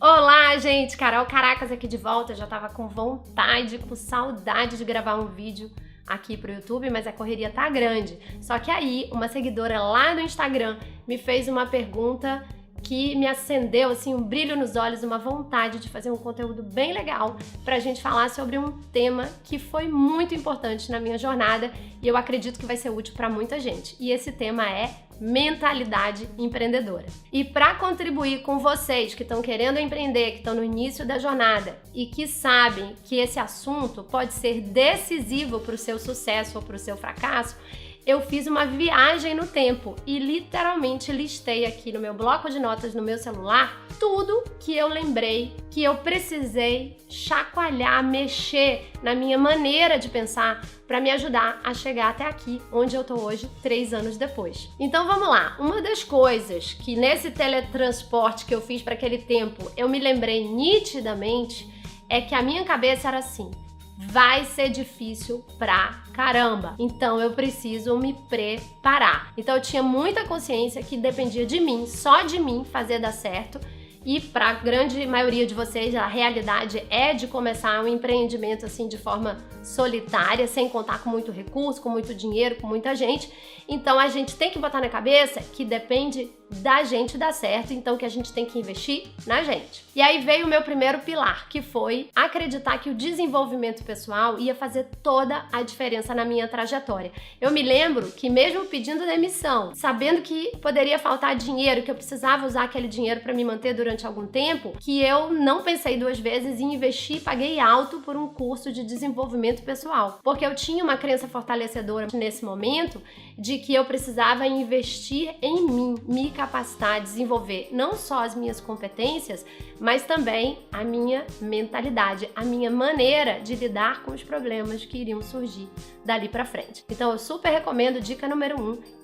Olá, gente! Carol Caracas aqui de volta. Eu já tava com vontade, com saudade de gravar um vídeo aqui pro YouTube, mas a correria tá grande. Só que aí, uma seguidora lá no Instagram me fez uma pergunta que me acendeu assim um brilho nos olhos, uma vontade de fazer um conteúdo bem legal pra gente falar sobre um tema que foi muito importante na minha jornada e eu acredito que vai ser útil pra muita gente. E esse tema é mentalidade empreendedora. E para contribuir com vocês que estão querendo empreender, que estão no início da jornada e que sabem que esse assunto pode ser decisivo para o seu sucesso ou para o seu fracasso, eu fiz uma viagem no tempo e literalmente listei aqui no meu bloco de notas no meu celular tudo que eu lembrei, que eu precisei chacoalhar, mexer na minha maneira de pensar para me ajudar a chegar até aqui, onde eu tô hoje, 3 anos depois. Então vamos lá, uma das coisas que nesse teletransporte que eu fiz para aquele tempo eu me lembrei nitidamente é que a minha cabeça era assim: vai ser difícil pra caramba, então eu preciso me preparar. Então eu tinha muita consciência que dependia de mim, só de mim fazer dar certo. E para a grande maioria de vocês, a realidade é de começar um empreendimento assim de forma solitária, sem contar com muito recurso, com muito dinheiro, com muita gente. Então a gente tem que botar na cabeça que depende da gente dar certo, então que a gente tem que investir na gente. E aí veio o meu primeiro pilar, que foi acreditar que o desenvolvimento pessoal ia fazer toda a diferença na minha trajetória. Eu me lembro que mesmo pedindo demissão, sabendo que poderia faltar dinheiro, que eu precisava usar aquele dinheiro para me manter durante algum tempo, que eu não pensei 2 vezes em investir, paguei alto por um curso de desenvolvimento pessoal, porque eu tinha uma crença fortalecedora nesse momento de que eu precisava investir em mim, me capacitar, desenvolver não só as minhas competências, mas também a minha mentalidade, a minha maneira de lidar com os problemas que iriam surgir dali pra frente. Então eu super recomendo, dica número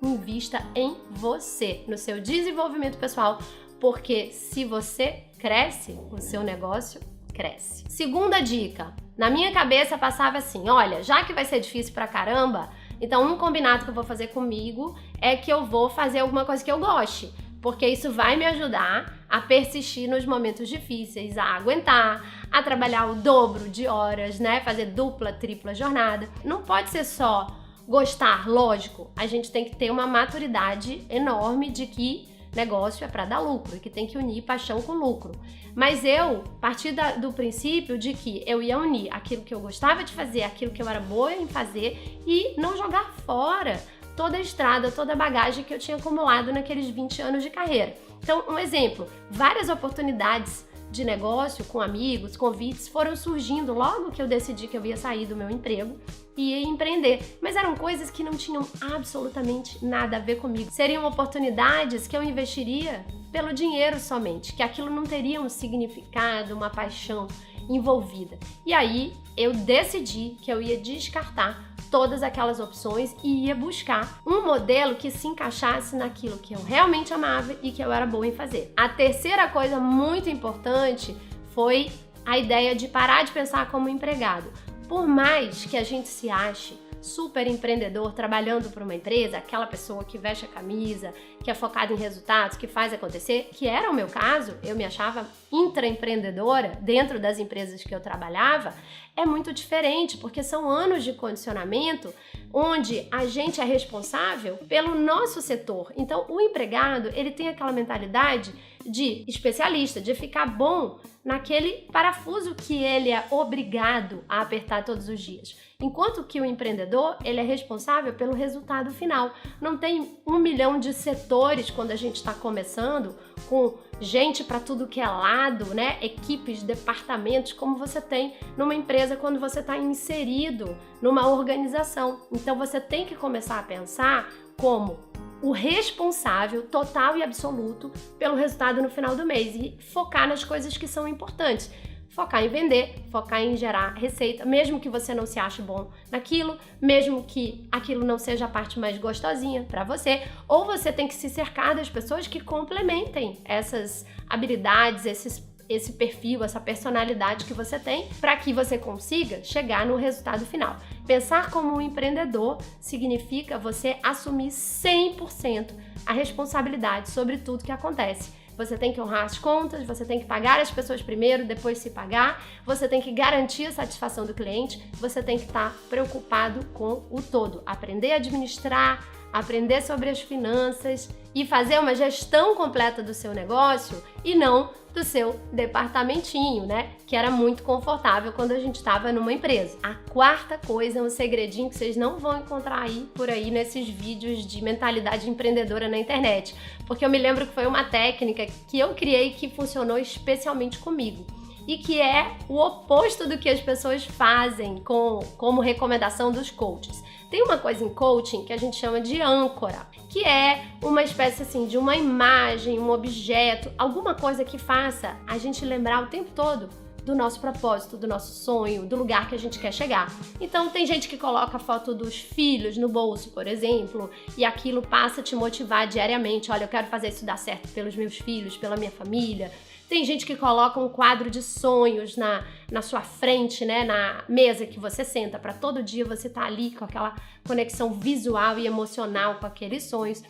1, invista em você, no seu desenvolvimento pessoal, porque se você cresce, o seu negócio cresce. Segunda dica, na minha cabeça passava assim: olha, já que vai ser difícil pra caramba, então um combinado que eu vou fazer comigo é que eu vou fazer alguma coisa que eu goste, porque isso vai me ajudar a persistir nos momentos difíceis, a aguentar, a trabalhar o dobro de horas, né? Fazer dupla, tripla jornada. Não pode ser só gostar, lógico, a gente tem que ter uma maturidade enorme de que negócio é para dar lucro e que tem que unir paixão com lucro. Mas eu parti do princípio de que eu ia unir aquilo que eu gostava de fazer, aquilo que eu era boa em fazer e não jogar fora toda a estrada, toda a bagagem que eu tinha acumulado naqueles 20 anos de carreira. Então, um exemplo, várias oportunidades de negócio com amigos, convites foram surgindo logo que eu decidi que eu ia sair do meu emprego e ia empreender, mas eram coisas que não tinham absolutamente nada a ver comigo. Seriam oportunidades que eu investiria pelo dinheiro somente, que aquilo não teria um significado, uma paixão envolvida. E aí eu decidi que eu ia descartar todas aquelas opções e ia buscar um modelo que se encaixasse naquilo que eu realmente amava e que eu era boa em fazer. A terceira coisa muito importante foi a ideia de parar de pensar como empregado. Por mais que a gente se ache super empreendedor trabalhando para uma empresa, aquela pessoa que veste a camisa, que é focada em resultados, que faz acontecer, que era o meu caso, eu me achava intraempreendedora dentro das empresas que eu trabalhava, é muito diferente, porque são anos de condicionamento onde a gente é responsável pelo nosso setor. Então, o empregado, ele tem aquela mentalidade de especialista, de ficar bom naquele parafuso que ele é obrigado a apertar todos os dias. Enquanto que o empreendedor, ele é responsável pelo resultado final. Não tem 1 milhão de setores quando a gente está começando, com gente para tudo que é lado, né? Equipes, departamentos, como você tem numa empresa quando você está inserido numa organização. Então você tem que começar a pensar como o responsável total e absoluto pelo resultado no final do mês e focar nas coisas que são importantes. Focar em vender, focar em gerar receita, mesmo que você não se ache bom naquilo, mesmo que aquilo não seja a parte mais gostosinha para você, ou você tem que se cercar das pessoas que complementem essas habilidades, esse perfil, essa personalidade que você tem, para que você consiga chegar no resultado final. Pensar como um empreendedor significa você assumir 100% a responsabilidade sobre tudo que acontece. Você tem que honrar as contas, você tem que pagar as pessoas primeiro, depois se pagar, você tem que garantir a satisfação do cliente, você tem que estar preocupado com o todo. Aprender a administrar, aprender sobre as finanças e fazer uma gestão completa do seu negócio e não do seu departamentinho, né? Que era muito confortável quando a gente estava numa empresa. A quarta coisa, um segredinho que vocês não vão encontrar aí por aí nesses vídeos de mentalidade empreendedora na internet, porque eu me lembro que foi uma técnica que eu criei que funcionou especialmente comigo e que é o oposto do que as pessoas fazem como recomendação dos coaches. Tem uma coisa em coaching que a gente chama de âncora, que é uma espécie assim de uma imagem, um objeto, alguma coisa que faça a gente lembrar o tempo todo do nosso propósito, do nosso sonho, do lugar que a gente quer chegar. Então tem gente que coloca a foto dos filhos no bolso, por exemplo, e aquilo passa a te motivar diariamente. Olha, eu quero fazer isso dar certo pelos meus filhos, pela minha família. Tem gente que coloca um quadro de sonhos na sua frente, né, na mesa que você senta, para todo dia você estar ali com aquela conexão visual e emocional com aqueles sonhos.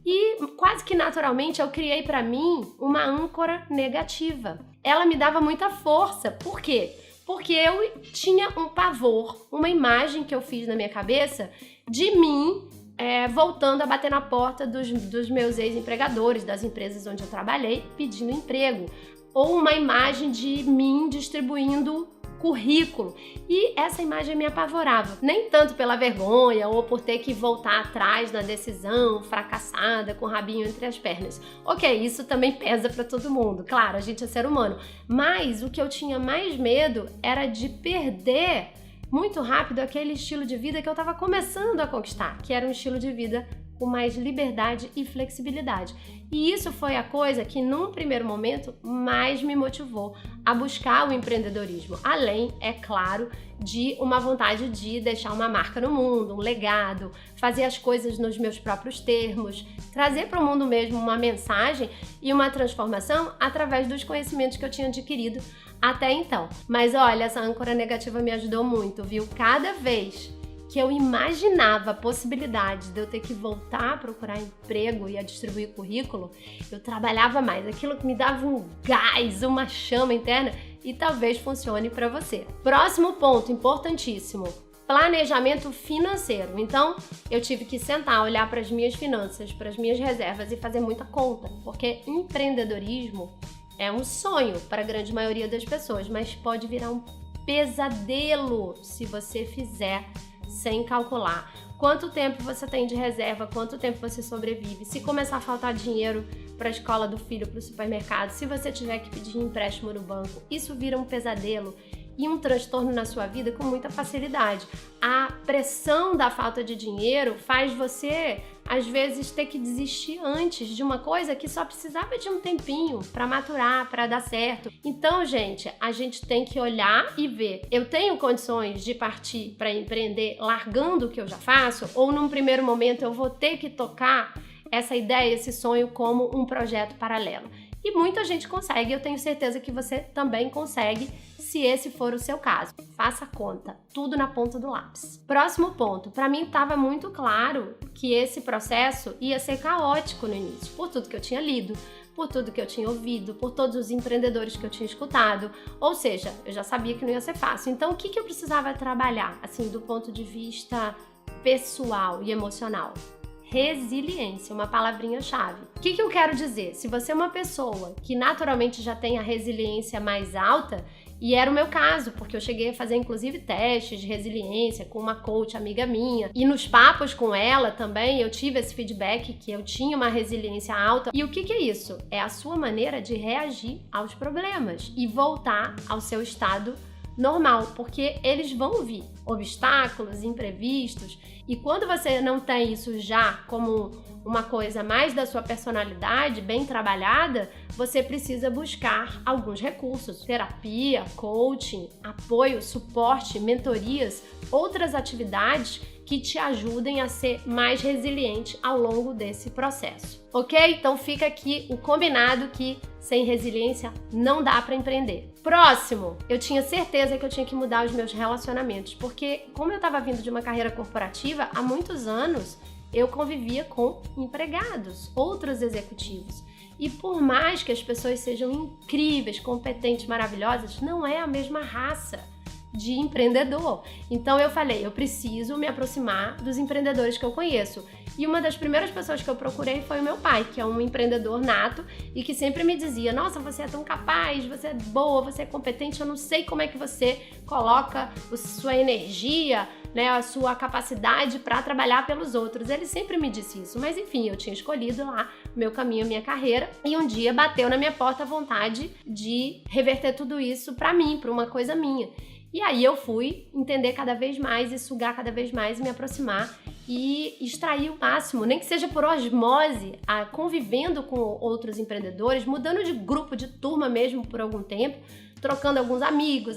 E quase que naturalmente eu criei para mim uma âncora negativa. Ela me dava muita força. Por quê? Porque eu tinha um pavor, uma imagem que eu fiz na minha cabeça de mim voltando a bater na porta dos meus ex-empregadores, das empresas onde eu trabalhei, pedindo emprego. Ou uma imagem de mim distribuindo currículo. E essa imagem me apavorava. Nem tanto pela vergonha ou por ter que voltar atrás na decisão, fracassada, com o rabinho entre as pernas. Ok, isso também pesa para todo mundo. Claro, a gente é ser humano. Mas o que eu tinha mais medo era de perder muito rápido aquele estilo de vida que eu estava começando a conquistar, que era um estilo de vida com mais liberdade e flexibilidade. E isso foi a coisa que, num primeiro momento, mais me motivou a buscar o empreendedorismo. Além, é claro, de uma vontade de deixar uma marca no mundo, um legado, fazer as coisas nos meus próprios termos, trazer para o mundo mesmo uma mensagem e uma transformação através dos conhecimentos que eu tinha adquirido até então. Mas olha, essa âncora negativa me ajudou muito, viu? Cada vez que eu imaginava a possibilidade de eu ter que voltar a procurar emprego e a distribuir currículo, eu trabalhava mais. Aquilo que me dava um gás, uma chama interna, e talvez funcione para você. Próximo ponto, importantíssimo: planejamento financeiro. Então, eu tive que sentar, olhar para as minhas finanças, para as minhas reservas e fazer muita conta, porque empreendedorismo é um sonho para a grande maioria das pessoas, mas pode virar um pesadelo se você fizer sem calcular quanto tempo você tem de reserva, quanto tempo você sobrevive, se começar a faltar dinheiro para a escola do filho, para o supermercado, se você tiver que pedir empréstimo no banco. Isso vira um pesadelo e um transtorno na sua vida com muita facilidade. A pressão da falta de dinheiro faz você, às vezes, ter que desistir antes de uma coisa que só precisava de um tempinho para maturar, para dar certo. Então, gente, a gente tem que olhar e ver: eu tenho condições de partir para empreender largando o que eu já faço? Ou num primeiro momento eu vou ter que tocar essa ideia, esse sonho como um projeto paralelo? E muita gente consegue, eu tenho certeza que você também consegue, se esse for o seu caso. Faça a conta, tudo na ponta do lápis. Próximo ponto: para mim estava muito claro que esse processo ia ser caótico no início, por tudo que eu tinha lido, por tudo que eu tinha ouvido, por todos os empreendedores que eu tinha escutado. Ou seja, eu já sabia que não ia ser fácil. Então, o que eu precisava trabalhar, assim, do ponto de vista pessoal e emocional? Resiliência, uma palavrinha-chave. O que eu quero dizer? Se você é uma pessoa que naturalmente já tem a resiliência mais alta, e era o meu caso, porque eu cheguei a fazer inclusive testes de resiliência com uma coach amiga minha, e nos papos com ela também eu tive esse feedback que eu tinha uma resiliência alta. E o que é isso? É a sua maneira de reagir aos problemas e voltar ao seu estado normal, porque eles vão vir obstáculos, imprevistos, e quando você não tem isso já como uma coisa mais da sua personalidade, bem trabalhada, você precisa buscar alguns recursos: terapia, coaching, apoio, suporte, mentorias, outras atividades que te ajudem a ser mais resiliente ao longo desse processo. Ok? Então fica aqui o combinado que sem resiliência não dá para empreender. Próximo, eu tinha certeza que eu tinha que mudar os meus relacionamentos, porque como eu estava vindo de uma carreira corporativa, há muitos anos eu convivia com empregados, outros executivos. E por mais que as pessoas sejam incríveis, competentes, maravilhosas, não é a mesma raça de empreendedor. Então eu falei, eu preciso me aproximar dos empreendedores que eu conheço. E uma das primeiras pessoas que eu procurei foi o meu pai, que é um empreendedor nato e que sempre me dizia, nossa, você é tão capaz, você é boa, você é competente, eu não sei como é que você coloca a sua energia, né, a sua capacidade para trabalhar pelos outros. Ele sempre me disse isso, mas enfim, eu tinha escolhido lá o meu caminho, a minha carreira, e um dia bateu na minha porta a vontade de reverter tudo isso para mim, para uma coisa minha. E aí eu fui entender cada vez mais e sugar cada vez mais e me aproximar e extrair o máximo, nem que seja por osmose, convivendo com outros empreendedores, mudando de grupo, de turma mesmo por algum tempo, trocando alguns amigos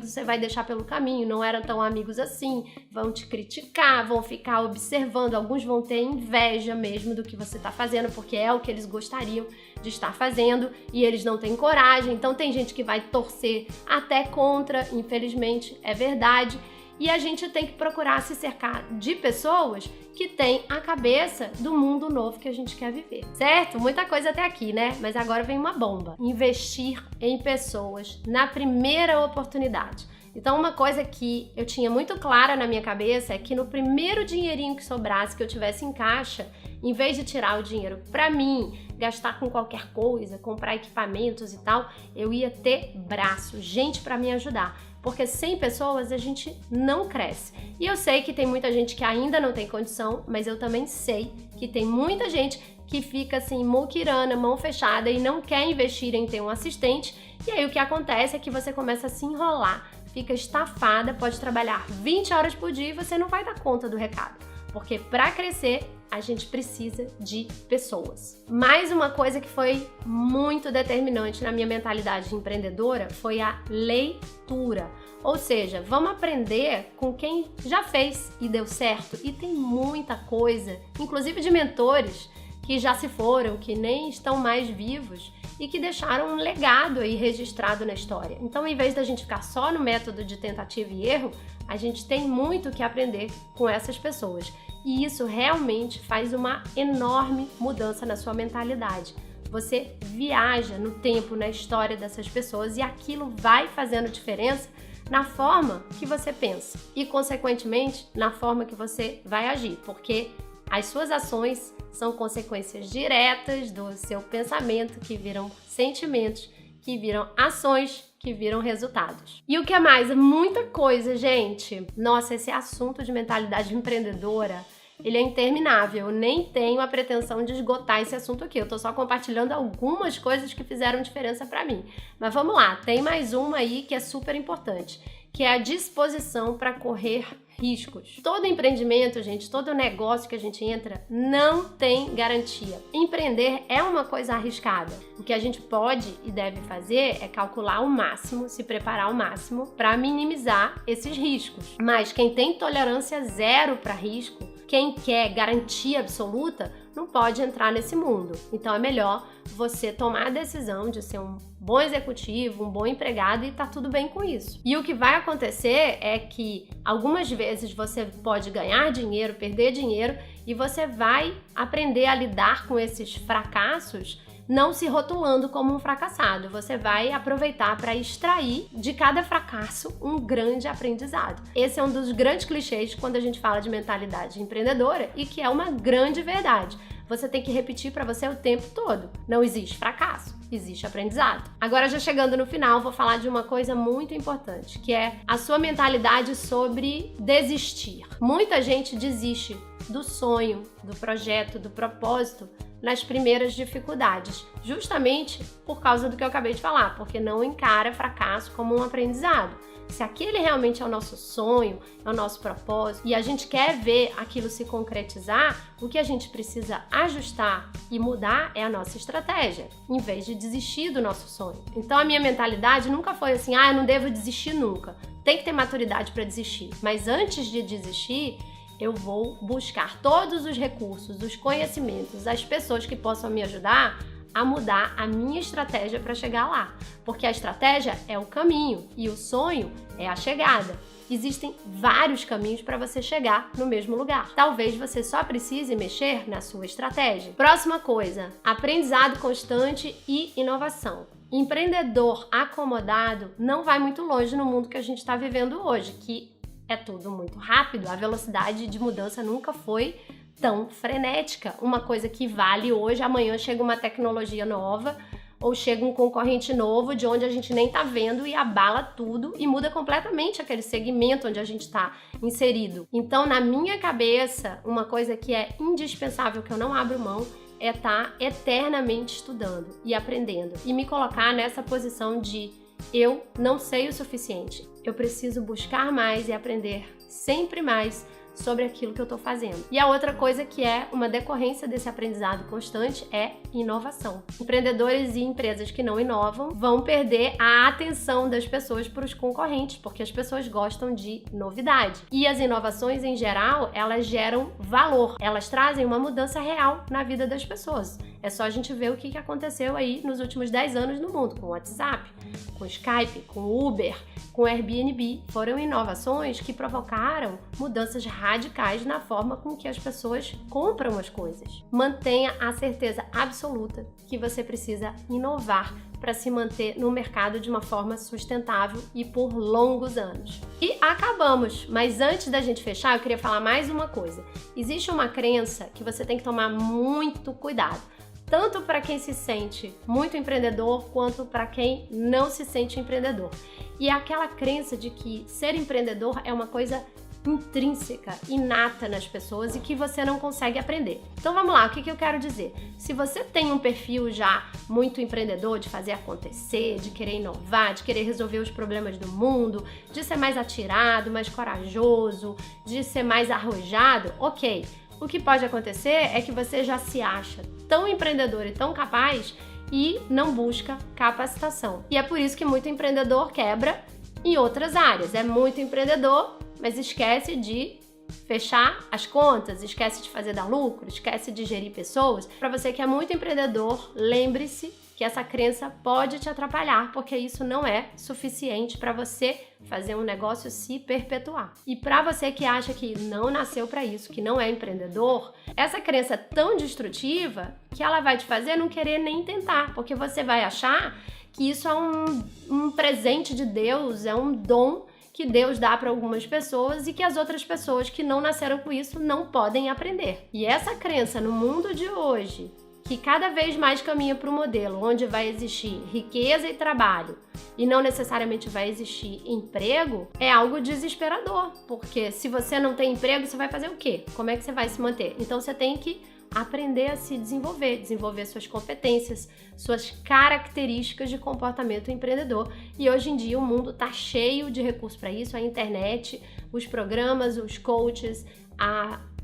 você vai deixar pelo caminho, não eram tão amigos assim, vão te criticar, vão ficar observando, alguns vão ter inveja mesmo do que você está fazendo, porque é o que eles gostariam de estar fazendo e eles não têm coragem, então tem gente que vai torcer até contra, infelizmente, é verdade. E a gente tem que procurar se cercar de pessoas que têm a cabeça do mundo novo que a gente quer viver, certo? Muita coisa até aqui, né? Mas agora vem uma bomba. Investir em pessoas na primeira oportunidade. Então, uma coisa que eu tinha muito clara na minha cabeça é que no primeiro dinheirinho que sobrasse, que eu tivesse em caixa, em vez de tirar o dinheiro pra mim, gastar com qualquer coisa, comprar equipamentos e tal, eu ia ter braço, gente pra me ajudar. Porque sem pessoas a gente não cresce. E eu sei que tem muita gente que ainda não tem condição, mas eu também sei que tem muita gente que fica assim, muquirana, mão fechada e não quer investir em ter um assistente. E aí o que acontece é que você começa a se enrolar, fica estafada, pode trabalhar 20 horas por dia e você não vai dar conta do recado. Porque para crescer, a gente precisa de pessoas. Mais uma coisa que foi muito determinante na minha mentalidade de empreendedora foi a leitura. Ou seja, vamos aprender com quem já fez e deu certo. E tem muita coisa, inclusive de mentores que já se foram, que nem estão mais vivos e que deixaram um legado aí registrado na história. Então, em vez da gente ficar só no método de tentativa e erro, a gente tem muito que aprender com essas pessoas. E isso realmente faz uma enorme mudança na sua mentalidade. Você viaja no tempo, na história dessas pessoas e aquilo vai fazendo diferença na forma que você pensa e, consequentemente, na forma que você vai agir, porque as suas ações são consequências diretas do seu pensamento, que viram sentimentos, que viram ações, que viram resultados. E o que é mais? É muita coisa, gente. Nossa, esse assunto de mentalidade empreendedora, ele é interminável. Eu nem tenho a pretensão de esgotar esse assunto aqui. Eu tô só compartilhando algumas coisas que fizeram diferença pra mim. Mas vamos lá, tem mais uma aí que é super importante, que é a disposição para correr riscos. Todo empreendimento, gente, todo negócio que a gente entra não tem garantia. Empreender é uma coisa arriscada. O que a gente pode e deve fazer é calcular ao máximo, se preparar ao máximo para minimizar esses riscos. Mas quem tem tolerância zero para risco, quem quer garantia absoluta, não pode entrar nesse mundo. Então é melhor você tomar a decisão de ser um bom executivo, um bom empregado e tá tudo bem com isso. E o que vai acontecer é que algumas vezes você pode ganhar dinheiro, perder dinheiro e você vai aprender a lidar com esses fracassos não se rotulando como um fracassado. Você vai aproveitar para extrair de cada fracasso um grande aprendizado. Esse é um dos grandes clichês quando a gente fala de mentalidade empreendedora e que é uma grande verdade. Você tem que repetir para você o tempo todo. Não existe fracasso, existe aprendizado. Agora, já chegando no final, vou falar de uma coisa muito importante, que é a sua mentalidade sobre desistir. Muita gente desiste do sonho, do projeto, do propósito nas primeiras dificuldades, justamente por causa do que eu acabei de falar, porque não encara fracasso como um aprendizado. Se aquele realmente é o nosso sonho, é o nosso propósito e a gente quer ver aquilo se concretizar, o que a gente precisa ajustar e mudar é a nossa estratégia, em vez de desistir do nosso sonho. Então a minha mentalidade nunca foi assim, eu não devo desistir nunca. Tem que ter maturidade para desistir, mas antes de desistir, eu vou buscar todos os recursos, os conhecimentos, as pessoas que possam me ajudar a mudar a minha estratégia para chegar lá. Porque a estratégia é o caminho e o sonho é a chegada. Existem vários caminhos para você chegar no mesmo lugar. Talvez você só precise mexer na sua estratégia. Próxima coisa, aprendizado constante e inovação. Empreendedor acomodado não vai muito longe no mundo que a gente está vivendo hoje, que é tudo muito rápido, a velocidade de mudança nunca foi tão frenética. Uma coisa que vale hoje, amanhã chega uma tecnologia nova, ou chega um concorrente novo de onde a gente nem tá vendo e abala tudo e muda completamente aquele segmento onde a gente tá inserido. Então, na minha cabeça, uma coisa que é indispensável, que eu não abro mão, é estar eternamente estudando e aprendendo e me colocar nessa posição de eu não sei o suficiente, eu preciso buscar mais e aprender sempre mais sobre aquilo que eu estou fazendo. E a outra coisa que é uma decorrência desse aprendizado constante é inovação. Empreendedores e empresas que não inovam vão perder a atenção das pessoas para os concorrentes, porque as pessoas gostam de novidade. E as inovações, em geral, elas geram valor, elas trazem uma mudança real na vida das pessoas. É só a gente ver o que aconteceu aí nos últimos 10 anos no mundo, com o WhatsApp, com o Skype, com o Uber, com o Airbnb. Foram inovações que provocaram mudanças radicais na forma com que as pessoas compram as coisas. Mantenha a certeza absoluta que você precisa inovar para se manter no mercado de uma forma sustentável e por longos anos. E acabamos, mas antes da gente fechar, eu queria falar mais uma coisa. Existe uma crença que você tem que tomar muito cuidado, tanto para quem se sente muito empreendedor, quanto para quem não se sente empreendedor. E é aquela crença de que ser empreendedor é uma coisa intrínseca, inata nas pessoas e que você não consegue aprender. Então vamos lá, o que eu quero dizer? Se você tem um perfil já muito empreendedor, de fazer acontecer, de querer inovar, de querer resolver os problemas do mundo, de ser mais atirado, mais corajoso, de ser mais arrojado, ok. O que pode acontecer é que você já se acha tão empreendedor e tão capaz e não busca capacitação. E é por isso que muito empreendedor quebra em outras áreas. É muito empreendedor, mas esquece de fechar as contas, esquece de fazer dar lucro, esquece de gerir pessoas. Para você que é muito empreendedor, lembre-se que essa crença pode te atrapalhar, porque isso não é suficiente para você fazer um negócio se perpetuar. E para você que acha que não nasceu para isso, que não é empreendedor, essa crença é tão destrutiva que ela vai te fazer não querer nem tentar, porque você vai achar que isso é um presente de Deus, é um dom que Deus dá para algumas pessoas e que as outras pessoas que não nasceram com isso não podem aprender. E essa crença no mundo de hoje, que cada vez mais caminha para um modelo onde vai existir riqueza e trabalho e não necessariamente vai existir emprego, é algo desesperador, porque se você não tem emprego, você vai fazer o quê? Como é que você vai se manter? Então você tem que aprender a se desenvolver suas competências, suas características de comportamento empreendedor. E hoje em dia o mundo está cheio de recursos para isso, a internet, os programas, os coaches,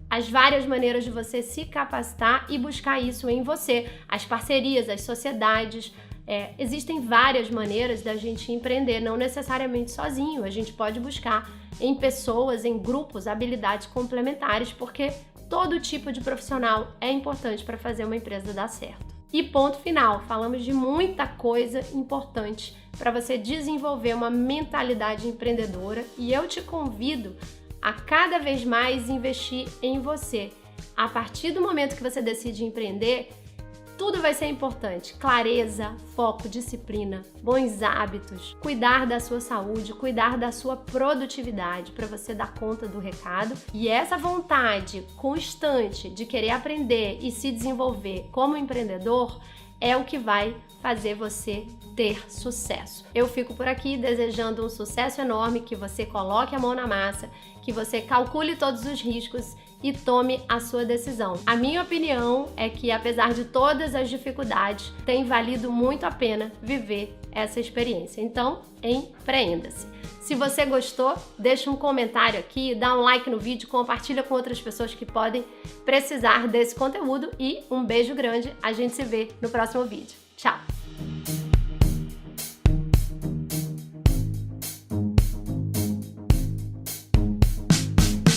as várias maneiras de você se capacitar e buscar isso em você, as parcerias, as sociedades. Existem várias maneiras da gente empreender, não necessariamente sozinho. A gente pode buscar em pessoas, em grupos, habilidades complementares, porque todo tipo de profissional é importante para fazer uma empresa dar certo. E ponto final, falamos de muita coisa importante para você desenvolver uma mentalidade empreendedora e eu te convido a cada vez mais investir em você. A partir do momento que você decide empreender, tudo vai ser importante. Clareza, foco, disciplina, bons hábitos, cuidar da sua saúde, cuidar da sua produtividade para você dar conta do recado. E essa vontade constante de querer aprender e se desenvolver como empreendedor é o que vai fazer você ter sucesso. Eu fico por aqui desejando um sucesso enorme, que você coloque a mão na massa, que você calcule todos os riscos e tome a sua decisão. A minha opinião é que, apesar de todas as dificuldades, tem valido muito a pena viver essa experiência. Então, empreenda-se. Se você gostou, deixa um comentário aqui, dá um like no vídeo, compartilha com outras pessoas que podem precisar desse conteúdo e um beijo grande. A gente se vê no próximo vídeo. Tchau!